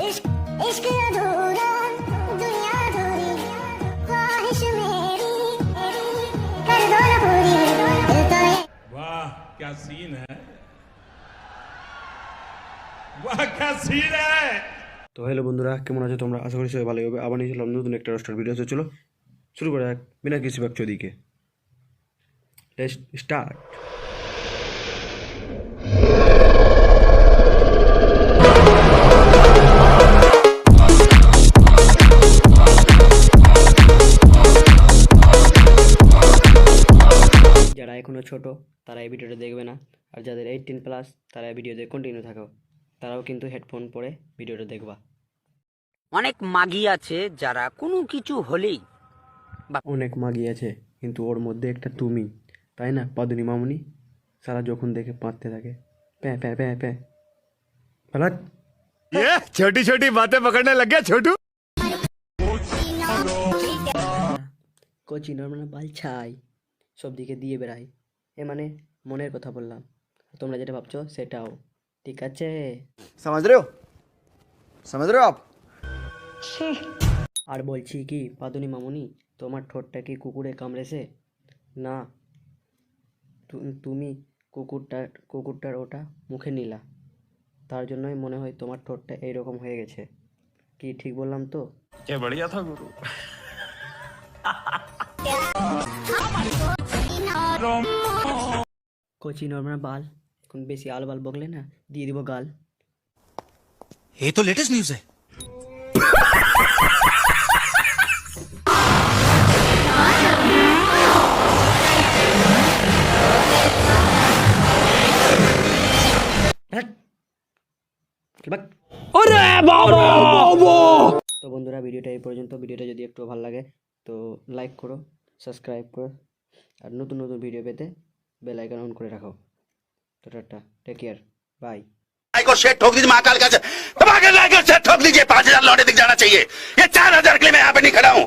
इश्क इश्क अधूरा दुनिया अधूरी ख्वाहिश मेरी कर दो ना पूरी दिल तो ये वाह क्या सीन है, वाह क्या सीन है। তো হ্যালো বন্ধুরা, কেমন আছো তোমরা? আশা করি সবাই ভালো হবে। আবার নিয়ে চলাম নতুন একটা রোস্টার ভিডিও। চলো শুরু করা যাক বিনা কিছু বাকচোদিকে। Let's start. যারা এখনও ছোট তারা এই ভিডিওটা দেখবে না, আর যাদের 18+ তারা এই ভিডিওতে কন্টিনিউ থাকো, তারাও কিন্তু হেডফোন পরে ভিডিওটা দেখবা। অনেক মাগি আছে যারা কোনো কিছু হলেই অনেক মাগি আছে, কিন্তু ওর মধ্যে একটা তুমি, তাই না পাদুনি মামুনি? সারা যখন দেখে পাঁচতে থাকে প্যাঁ প্যাঁ প্যাঁ প্যাঁ পালাক। ये छोटी छोटी बातें पकड़ने लग गया छोटू। কচি নর্মাল বাল ছাই সব দিকে দিয়ে বেড়াই, এ মানে মনের কথা বললাম। তোমরা যেটা ভাবছো সেটাও ঠিক আছে। समझ रहे हो, समझ रहे हो आप? আর বলছি কি পাদুনি মামুনি, তোমার ঠোঁটটা কি কুকুরে কামড়েছে? না, তুমি কুকুরটার ওটা মুখে নিলা, তার জন্যই মনে হয় তোমার ঠোঁটটা এইরকম হয়ে গেছে। কি ঠিক বললাম তো? ये बढ़िया था गुरु। কচি নর্মাল বাল, এখন বেশি আল বাল বকলে না দিয়ে দিব গাল। ये तो लेटेस्ट न्यूज़ है। হ্যাট! বাক! তো বন্ধুরা, ভিডিওটা এই পর্যন্ত। ভিডিওটা যদি একটু ভালো লাগে তো লাইক করো, সাবস্ক্রাইব করো, আর নতুন নতুন ভিডিও পেতে বেল আইকন অন করে রাখো। তো টাটা, টেক কেয়ার, বাই। को शेट ठोक दीजिए, महाकाल का दबा के लाइक और शेट ठोक दीजिए। 5,000 लौटे दिख जाना चाहिए। ये 4,000 के लिए मैं यहाँ पे नहीं खड़ा हूँ।